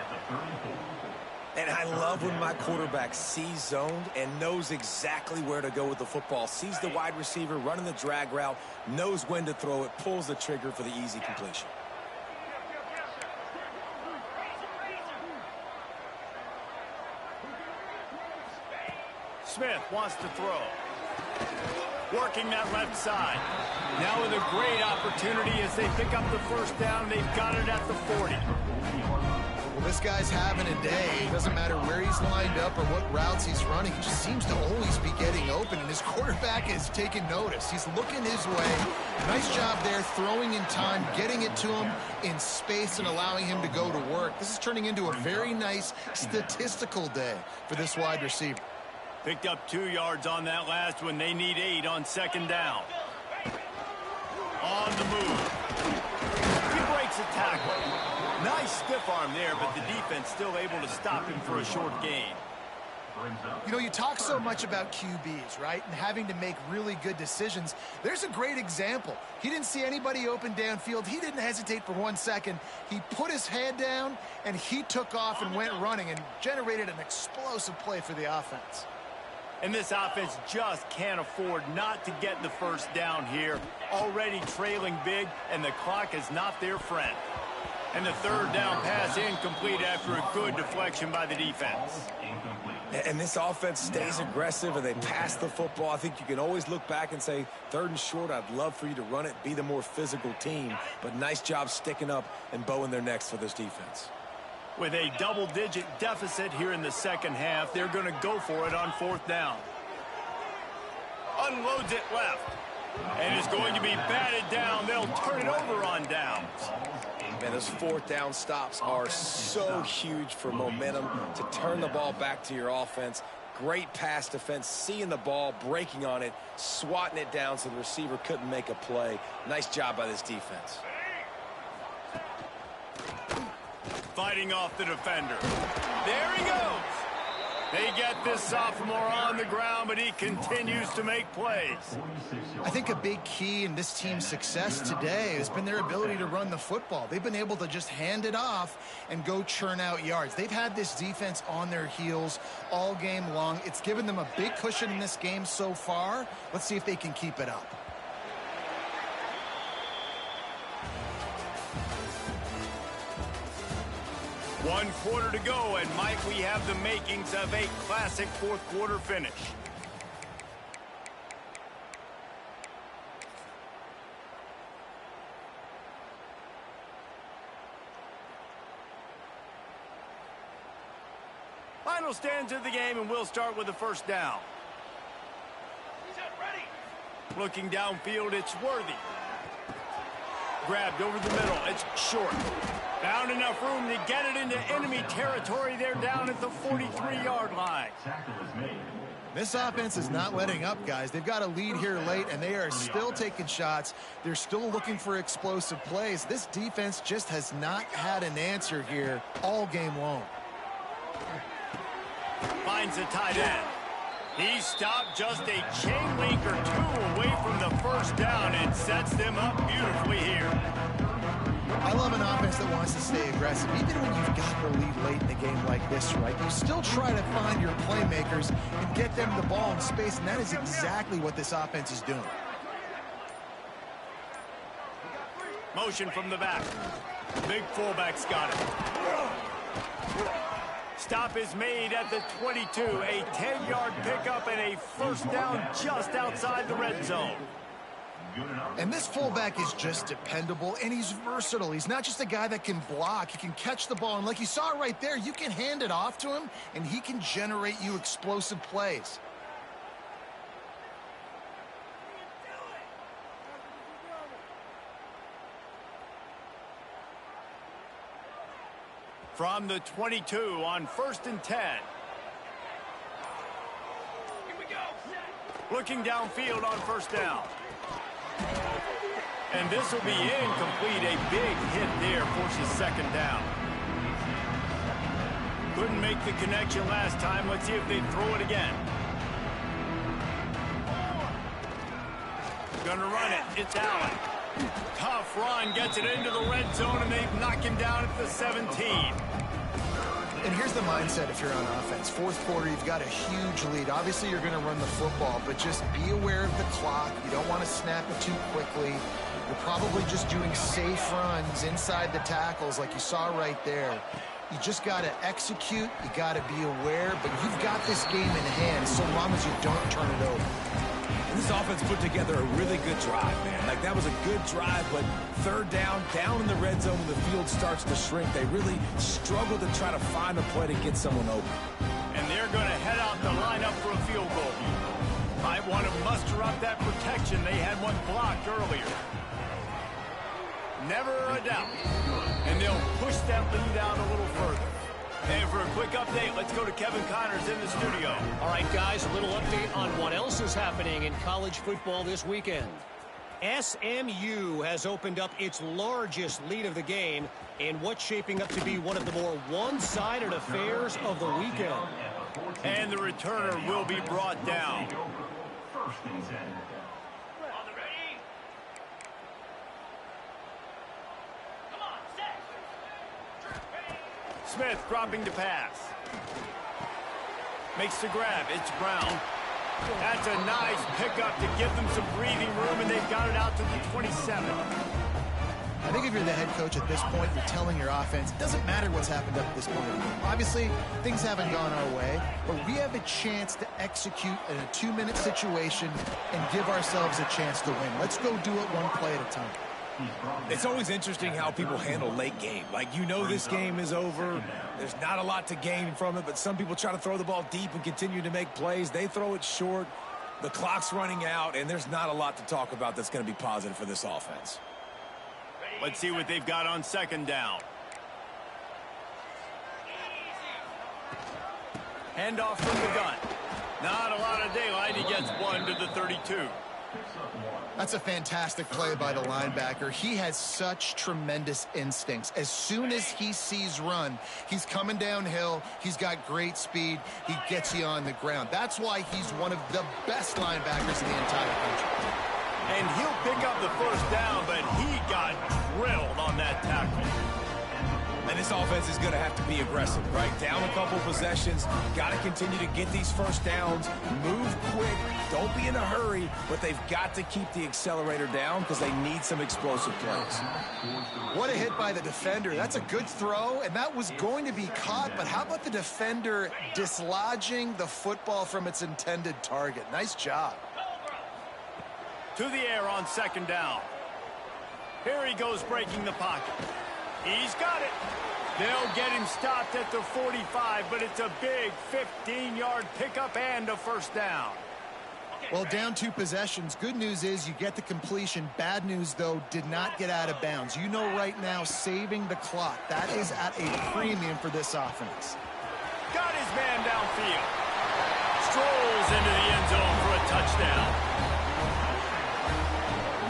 C: And I love when my quarterback sees zoned and knows exactly where to go with the football. Sees the wide receiver running the drag route, knows when to throw it, pulls the trigger for the easy completion.
A: Smith wants to throw. Working that left side. Now with a great opportunity as they pick up the first down. They've got it at the 40.
B: Well, this guy's having a day. It doesn't matter where he's lined up or what routes he's running. He just seems to always be getting open, and his quarterback is taking notice. He's looking his way. Nice job there, throwing in time, getting it to him in space and allowing him to go to work. This is turning into a very nice statistical day for this wide receiver.
A: Picked up 2 yards on that last one. They need 8 on second down. On the move. He breaks a tackle. Nice stiff arm there, but the defense still able to stop him for a short gain.
B: You know, you talk so much about QBs, right? And having to make really good decisions. There's a great example. He didn't see anybody open downfield. He didn't hesitate for 1 second. He put his head down, and he took off and went running and generated an explosive play for the offense.
A: And this offense just can't afford not to get the first down here. Already trailing big, and the clock is not their friend. And the third down pass incomplete after a good deflection by the defense.
C: And this offense stays aggressive, and they pass the football. I think you can always look back and say, 3rd and short, I'd love for you to run it, be the more physical team. But nice job sticking up and bowing their necks for this defense.
A: With a double-digit deficit here in the second half, they're going to go for it on 4th down. Unloads it left. And it's going to be batted down. They'll turn it over on downs.
C: Man, those 4th down stops are so huge for momentum to turn the ball back to your offense. Great pass defense, seeing the ball, breaking on it, swatting it down so the receiver couldn't make a play. Nice job by this defense.
A: Fighting off the defender. There he goes. They get this sophomore on the ground, but he continues to make plays.
B: I think a big key in this team's success today has been their ability to run the football. They've been able to just hand it off and go churn out yards. They've had this defense on their heels all game long. It's given them a big cushion in this game so far. Let's see if they can keep it up.
A: One quarter to go, and Mike, we have the makings of a classic 4th quarter finish. Final stands of the game, and we'll start with the first down. Looking downfield, it's Worthy. Grabbed over the middle, it's short. Found enough room to get it into enemy territory. They're down at the 43-yard line.
B: This offense is not letting up, guys. They've got a lead here late, and they are still taking shots. They're still looking for explosive plays. This defense just has not had an answer here all game long.
A: Finds a tight end. He stopped just a chain link or 2 away from the first down and sets them up beautifully here.
B: I love an offense that wants to stay aggressive. Even when you've got the lead late in a game like this, right, you still try to find your playmakers and get them the ball in space, and that is exactly what this offense is doing.
A: Motion from the back. Big fullback's got it. Stop is made at the 22. A 10-yard pickup and a first down just outside the red zone.
B: And this fullback is just dependable, and he's versatile. He's not just a guy that can block. He can catch the ball, and like you saw right there, you can hand it off to him, and he can generate you explosive plays.
A: From the 22 on 1st and 10. Here we go. Looking downfield on first down. And this will be incomplete. A big hit there forces second down. Couldn't make the connection last time. Let's see if they throw it again. Gonna run it. It's Allen. Tough run, gets it into the red zone, and they knock him down at the 17.
B: And here's the mindset if you're on offense. Fourth quarter, you've got a huge lead. Obviously, you're going to run the football, but just be aware of the clock. You don't want to snap it too quickly. You're probably just doing safe runs inside the tackles like you saw right there. You just got to execute. You got to be aware, but you've got this game in hand so long as you don't turn it over.
C: This offense put together a really good drive, man. Like, that was a good drive, but third down in the red zone when the field starts to shrink, they really struggle to try to find a play to get someone open.
A: And they're going to head out the lineup for a field goal. Might want to muster up that protection. They had one blocked earlier. Never a doubt. And they'll push that lead out a little further. And for a quick update, let's go to Kevin Connors in the studio.
D: All right, guys, a little update on what else is happening in college football this weekend. SMU has opened up its largest lead of the game in what's shaping up to be one of the more one-sided affairs of the weekend.
A: And the returner will be brought down.
E: First and 10.
A: Smith dropping to pass. Makes the grab. It's Brown. That's a nice pickup to give them some breathing room, and they've got it out to the 27.
B: I think if you're the head coach at this point, you're telling your offense, it doesn't matter what's happened up to this point in the game. Obviously, things haven't gone our way, but we have a chance to execute in a 2-minute situation and give ourselves a chance to win. Let's go do it one play at a time.
C: It's always interesting how people handle late game. Like, you know this game is over. There's not a lot to gain from it, but some people try to throw the ball deep and continue to make plays. They throw it short. The clock's running out, and there's not a lot to talk about that's going to be positive for this offense.
A: Let's see what they've got on second down. Handoff from the gun. Not a lot of daylight. He gets one to the 32.
B: That's a fantastic play by the linebacker. He has such tremendous instincts. As soon as he sees run, he's coming downhill. He's got great speed. He gets you on the ground. That's why he's one of the best linebackers in the entire country.
A: And he'll pick up the first down, but he got drilled on that tackle.
C: And this offense is going to have to be aggressive, right? Down a couple possessions. Got to continue to get these first downs. Move quick. Don't be in a hurry, but they've got to keep the accelerator down because they need some explosive plays.
B: What a hit by the defender. That's a good throw, and that was going to be caught, but how about the defender dislodging the football from its intended target? Nice job.
A: To the air on second down. Here he goes breaking the pocket. He's got it. They'll get him stopped at the 45, but it's a big 15-yard pickup and a first down.
B: Well, down 2 possessions. Good news is you get the completion. Bad news, though, did not get out of bounds. You know right now, saving the clock. That is at a premium for this offense.
A: Got his man downfield. Strolls into the end zone for a touchdown.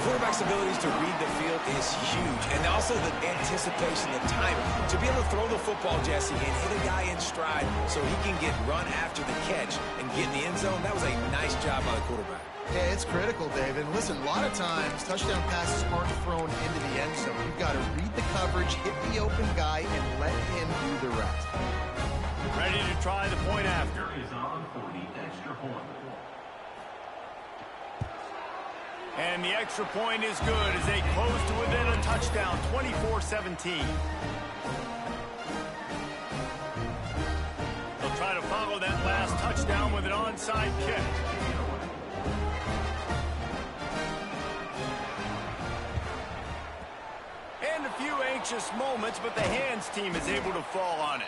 C: quarterback's abilities to read the field is huge. And also the anticipation, the timing. To be able to throw the football, Jesse, and hit a guy in stride so he can get run after the catch and get in the end zone, that was a nice job by the quarterback.
B: Yeah, it's critical, David. And listen, a lot of times, touchdown passes aren't thrown into the end zone. You've got to read the coverage, hit the open guy, and let him do the rest.
A: Ready to try the point after.
E: Is on for the extra point.
A: And the extra point is good as they close to within a touchdown, 24-17. They'll try to follow that last touchdown with an onside kick. And a few anxious moments, but the hands team is able to fall on it.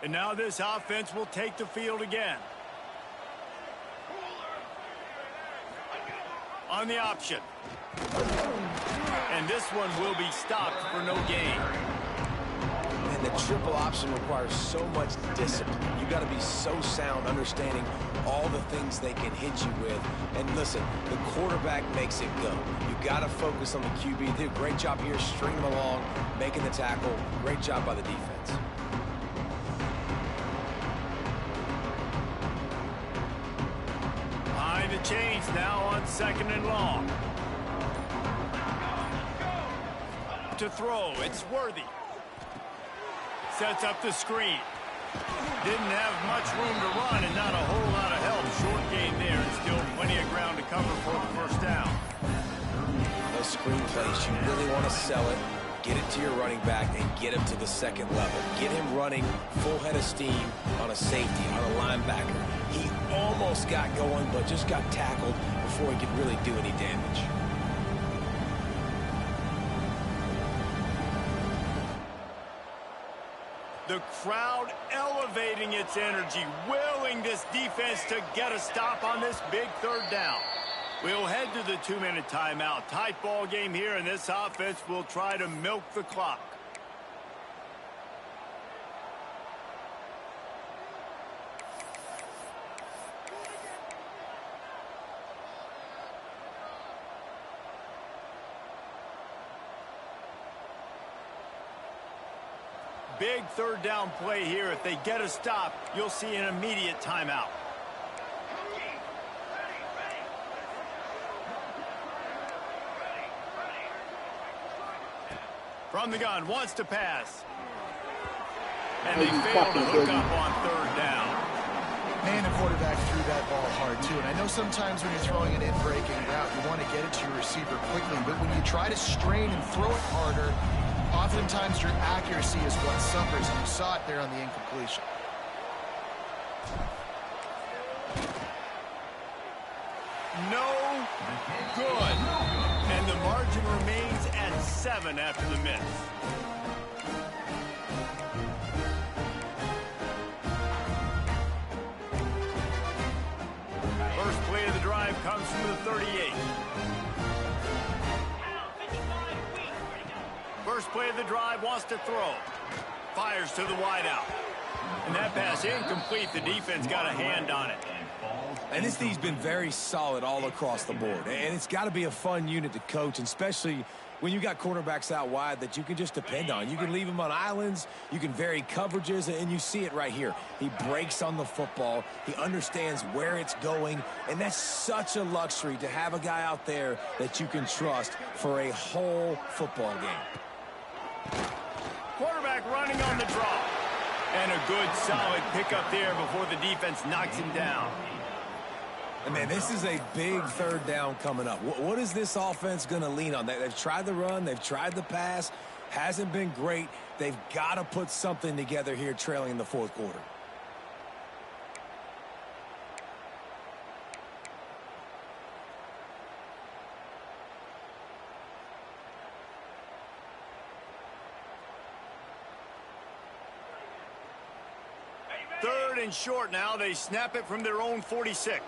A: And now this offense will take the field again. On the option. And this one will be stopped for no gain.
C: And the triple option requires so much discipline. You got to be so sound, understanding all the things they can hit you with. And listen, the quarterback makes it go. You got to focus on the QB. Did a great job here, stringing them along, making the tackle. Great job by the defense.
A: The chains now on 2nd and long. To throw, it's Worthy. Sets up the screen. Didn't have much room to run and not a whole lot of help. Short gain there and still plenty of ground to cover for the first down.
C: Those screen plays, you really want to sell it. Get it to your running back and get him to the second level. Get him running full head of steam on a safety, on a linebacker. He almost got going, but just got tackled before he could really do any damage.
A: The crowd elevating its energy, willing this defense to get a stop on this big third down. We'll head to the 2-minute timeout. Tight ball game here, and this offense will try to milk the clock. Big third down play here. If they get a stop, you'll see an immediate timeout. From the gun, wants to pass. And they fail to hook up on third down.
B: Man, the quarterback threw that ball hard, too. And I know sometimes when you're throwing an in-breaking route, you want to get it to your receiver quickly. But when you try to strain and throw it harder, oftentimes your accuracy is what suffers. And you saw it there on the incompletion.
A: No good. And the margin remains at 7 after the miss. First play of the drive comes from the 38. First play of the drive, wants to throw. Fires to the wideout. And that pass incomplete. The defense got a hand on it.
C: And this team's been very solid all across the board. And it's got to be a fun unit to coach, especially when you got cornerbacks out wide that you can just depend on. You can leave them on islands, you can vary coverages, and you see it right here. He breaks on the football, he understands where it's going, and that's such a luxury to have a guy out there that you can trust for a whole football game.
A: Quarterback running on the draw. And a good, solid pickup there before the defense knocks him down.
C: And, man, this is a big third down coming up. What is this offense going to lean on? They've tried the run. They've tried the pass. Hasn't been great. They've got to put something together here trailing in the fourth quarter.
A: 3rd and short now. They snap it from their own 46.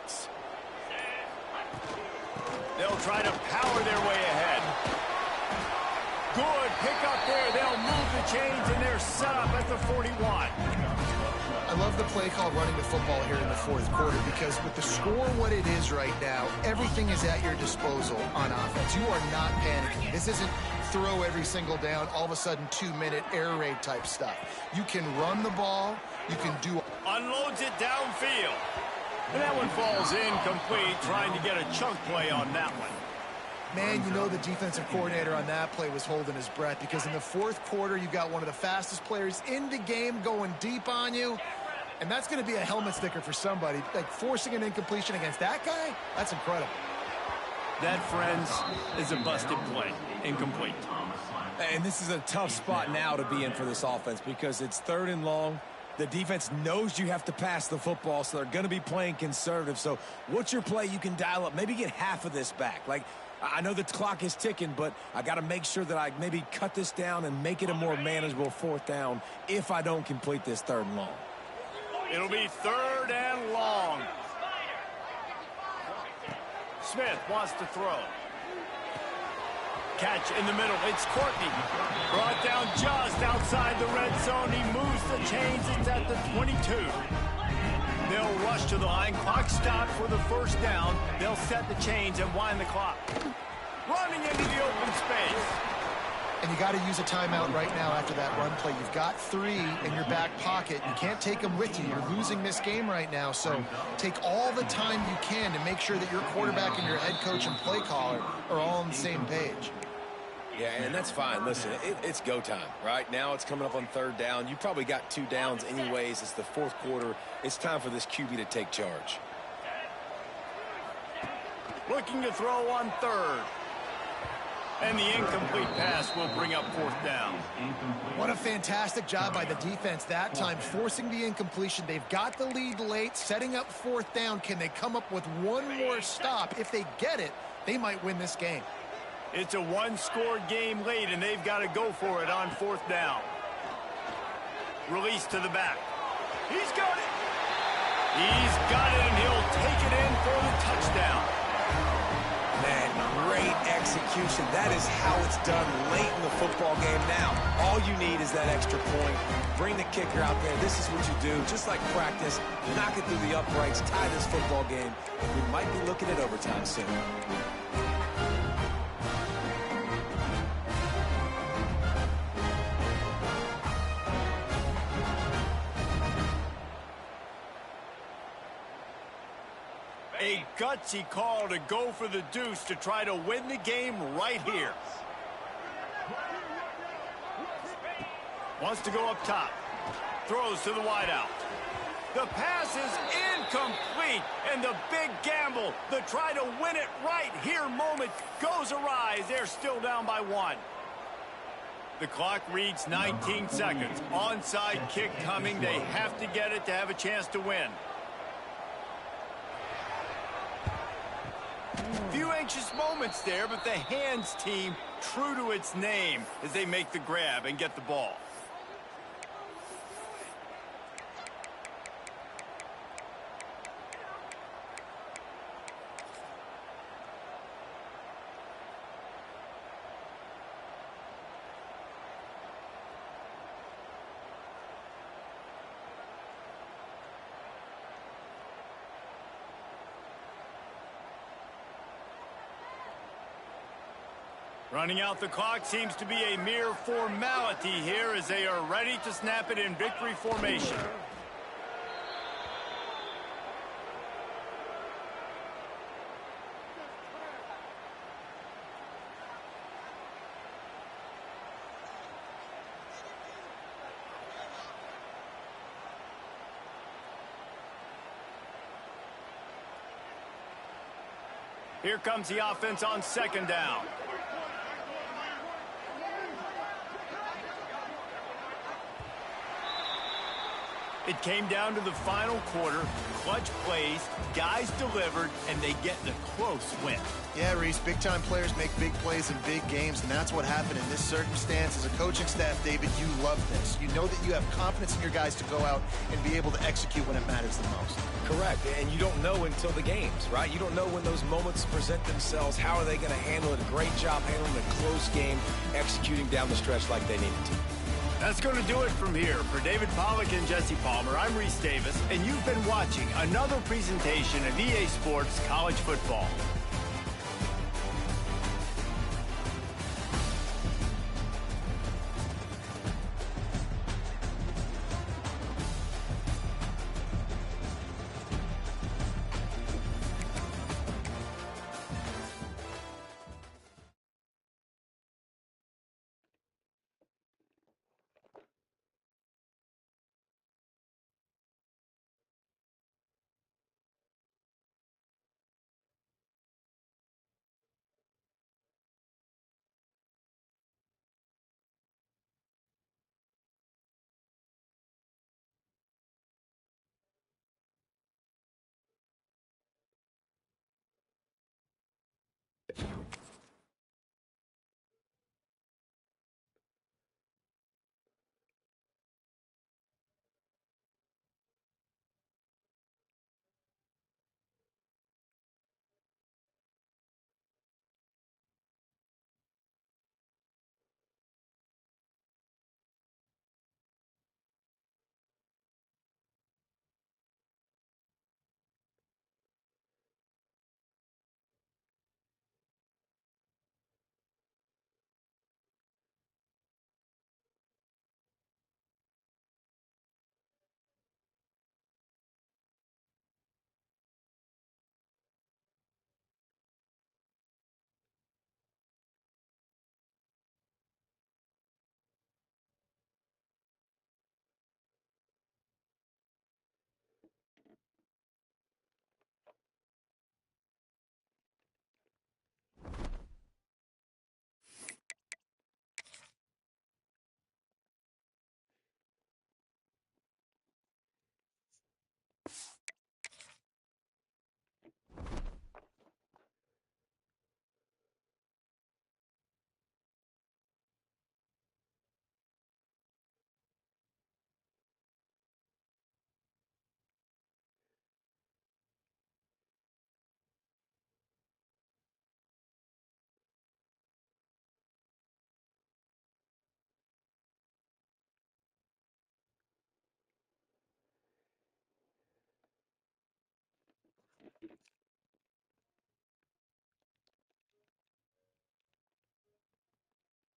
A: They'll try to power their way ahead. Good pick up there. They'll move the chains, and they're set up at the 41.
B: I love the play call running the football here in the 4th quarter because with the score what it is right now, everything is at your disposal on offense. You are not panicking. This isn't throw every single down, all of a sudden 2-minute air raid type stuff. You can run the ball. You can do...
A: Unloads it downfield. And that one falls incomplete, trying to get a chunk play on that one.
B: Man, you know the defensive coordinator on that play was holding his breath because in the 4th quarter, you've got one of the fastest players in the game going deep on you. And that's going to be a helmet sticker for somebody. Like forcing an incompletion against that guy, that's incredible.
A: That, friends, is a busted play. Incomplete.
C: And this is a tough spot now to be in for this offense because it's 3rd and long. The defense knows you have to pass the football, so they're going to be playing conservative. So what's your play you can dial up? Maybe get half of this back. Like, I know the clock is ticking, but I got to make sure that I maybe cut this down and make it a more manageable 4th down if I don't complete this 3rd and long.
A: It'll be 3rd and long. Smith wants to throw. Catch in the middle. It's Courtney. Brought down just outside the red zone. He moves the chains. It's at the 22. They'll rush to the line. Clock stopped for the 1st down. They'll set the chains and wind the clock. Running into the open space.
B: And you got to use a timeout right now after that run play. You've got 3 in your back pocket. You can't take them with you. You're losing this game right now. So take all the time you can to make sure that your quarterback and your head coach and play caller are all on the same page.
C: Yeah, and that's fine. Listen, it's go time. Right now it's coming up on 3rd down. You probably got 2 downs anyways. It's the 4th quarter. It's time for this QB to take charge.
A: Looking to throw on 3rd. And the incomplete pass will bring up 4th down.
B: What a fantastic job by the defense that time, forcing the incompletion. They've got the lead late, setting up 4th down. Can they come up with one more stop? If they get it, they might win this game.
A: It's a 1-score game late, and they've got to go for it on 4th down. Release to the back. He's got it. He's got it, and he'll take it in for the touchdown.
C: Man, great execution. That is how it's done late in the football game. Now, all you need is that extra point. Bring the kicker out there. This is what you do. Just like practice, knock it through the uprights, tie this football game. We might be looking at overtime soon.
A: A gutsy call to go for the deuce to try to win the game right here. Wants to go up top. Throws to the wideout. The pass is incomplete, and the big gamble, the try to win it right here moment goes awry. They're still down by 1. The clock reads 19 seconds. Onside kick coming. They have to get it to have a chance to win. Few anxious moments there, but the hands team true to its name as they make the grab and get the ball. Running out the clock seems to be a mere formality here as they are ready to snap it in victory formation. Here comes the offense on 2nd down. It came down to the final quarter, clutch plays, guys delivered, and they get the close win.
B: Yeah, Reese, big-time players make big plays in big games, and that's what happened in this circumstance. As a coaching staff, David, you love this. You know that you have confidence in your guys to go out and be able to execute when it matters the most.
C: Correct, and you don't know until the games, right? You don't know when those moments present themselves. How are they going to handle it? A great job handling a close game, executing down the stretch like they needed to.
A: That's going to do it from here. For David Pollack and Jesse Palmer, I'm Reese Davis, and you've been watching another presentation of EA Sports College Football.